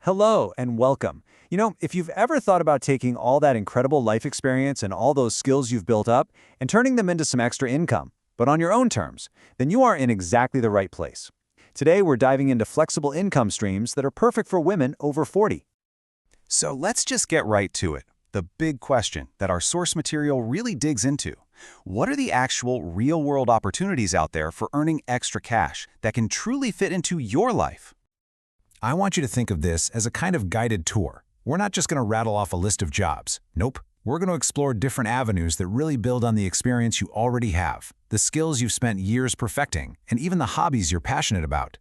Hello and welcome. If you've ever thought about taking all that incredible life experience and all those skills you've built up and turning them into some extra income, but on your own terms, then you are in exactly the right place. Today, we're diving into flexible income streams that are perfect for women over 40. So let's just get right to it. The big question that our source material really digs into. What are the actual real-world opportunities out there for earning extra cash that can truly fit into your life? I want you to think of this as a kind of guided tour. We're not just going to rattle off a list of jobs. Nope. We're going to explore different avenues that really build on the experience you already have, the skills you've spent years perfecting, and even the hobbies you're passionate about.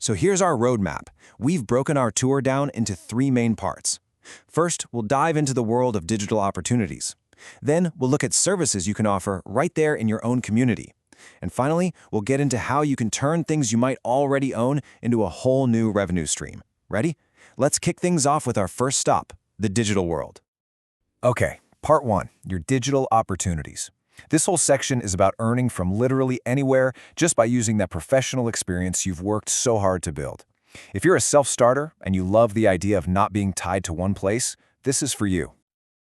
So here's our roadmap. We've broken our tour down into three main parts. First, we'll dive into the world of digital opportunities. Then, we'll look at services you can offer right there in your own community. And finally, we'll get into how you can turn things you might already own into a whole new revenue stream. Ready? Let's kick things off with our first stop, the digital world. Okay, part one, your digital opportunities. This whole section is about earning from literally anywhere just by using that professional experience you've worked so hard to build. If you're a self-starter and you love the idea of not being tied to one place, this is for you.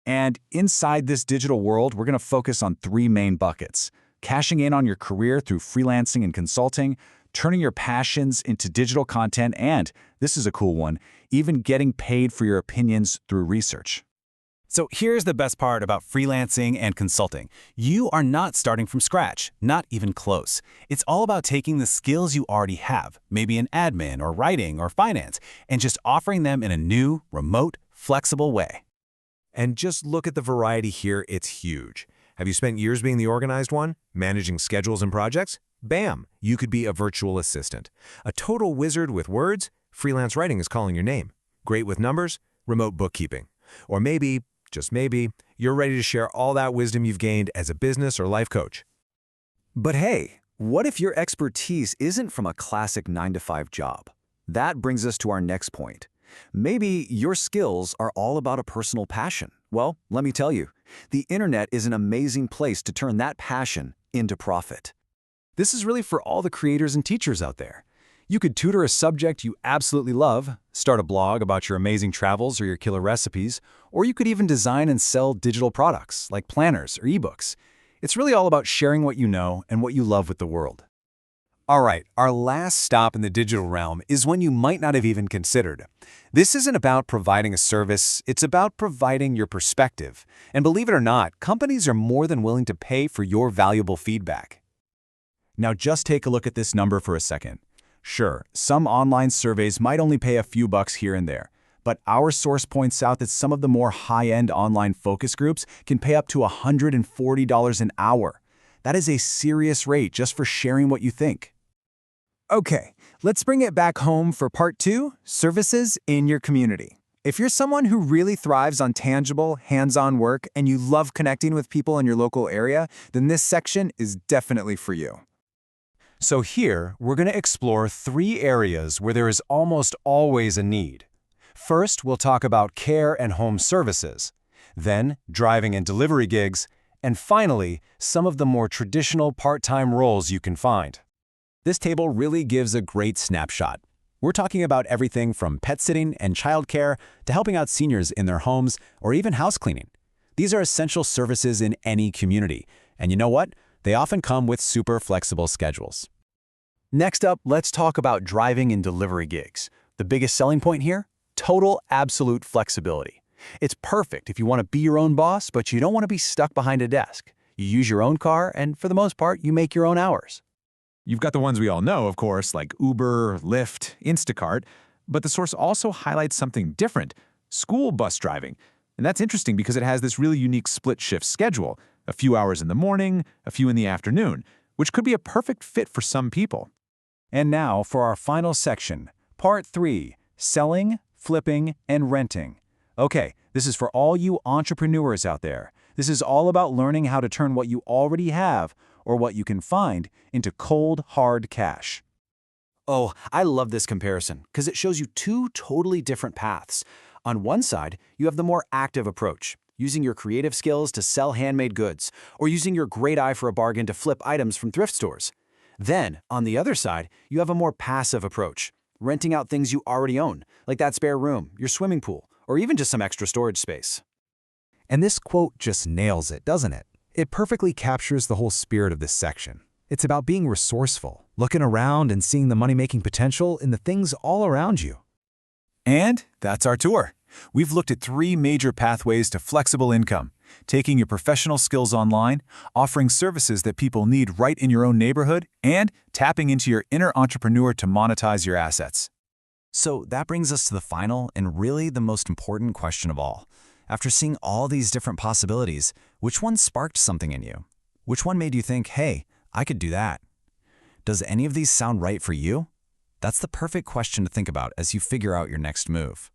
And inside this digital world, we're going to focus on three main buckets: cashing in on your career through freelancing and consulting, turning your passions into digital content, and, this is a cool one, even getting paid for your opinions through research. So here's the best part about freelancing and consulting. You are not starting from scratch, not even close. It's all about taking the skills you already have, maybe in admin or writing or finance, and just offering them in a new, remote, flexible way. And just look at the variety here, it's huge. Have you spent years being the organized one, managing schedules and projects? Bam! You could be a virtual assistant. A total wizard with words? Freelance writing is calling your name. Great with numbers? Remote bookkeeping. Or maybe, just maybe, you're ready to share all that wisdom you've gained as a business or life coach. But hey, what if your expertise isn't from a classic 9-to-5 job? That brings us to our next point. Maybe your skills are all about a personal passion. Well, let me tell you, the internet is an amazing place to turn that passion into profit. This is really for all the creators and teachers out there. You could tutor a subject you absolutely love, start a blog about your amazing travels or your killer recipes, or you could even design and sell digital products like planners or ebooks. It's really all about sharing what you know and what you love with the world. All right, our last stop in the digital realm is one you might not have even considered. This isn't about providing a service, it's about providing your perspective. And believe it or not, companies are more than willing to pay for your valuable feedback. Now just take a look at this number for a second. Sure, some online surveys might only pay a few bucks here and there, but our source points out that some of the more high-end online focus groups can pay up to $140 an hour. That is a serious rate just for sharing what you think. Okay, let's bring it back home for part two, services in your community. If you're someone who really thrives on tangible, hands-on work and you love connecting with people in your local area, then this section is definitely for you. So here, we're going to explore three areas where there is almost always a need. First, we'll talk about care and home services, then driving and delivery gigs, and finally, some of the more traditional part-time roles you can find. This table really gives a great snapshot. We're talking about everything from pet sitting and childcare to helping out seniors in their homes or even house cleaning. These are essential services in any community, and you know what? They often come with super flexible schedules. Next up, let's talk about driving and delivery gigs. The biggest selling point here? Total, absolute flexibility. It's perfect if you want to be your own boss, but you don't want to be stuck behind a desk. You use your own car, and for the most part, you make your own hours. You've got the ones we all know, of course, like Uber, Lyft, Instacart, but the source also highlights something different, school bus driving. And that's interesting because it has this really unique split-shift schedule, a few hours in the morning, a few in the afternoon, which could be a perfect fit for some people. And now for our final section, part three, selling, flipping, and renting. Okay, this is for all you entrepreneurs out there. This is all about learning how to turn what you already have or what you can find into cold, hard cash. Oh, I love this comparison because it shows you two totally different paths. On one side, you have the more active approach, using your creative skills to sell handmade goods, or using your great eye for a bargain to flip items from thrift stores. Then, on the other side, you have a more passive approach, renting out things you already own, like that spare room, your swimming pool, or even just some extra storage space. And this quote just nails it, doesn't it? It perfectly captures the whole spirit of this section. It's about being resourceful, looking around and seeing the money-making potential in the things all around you. And that's our tour. We've looked at 3 major pathways to flexible income: taking your professional skills online, offering services that people need right in your own neighborhood, and tapping into your inner entrepreneur to monetize your assets. So that brings us to the final and really the most important question of all. After seeing all these different possibilities, which one sparked something in you? Which one made you think, hey, I could do that? Does any of these sound right for you? That's the perfect question to think about as you figure out your next move.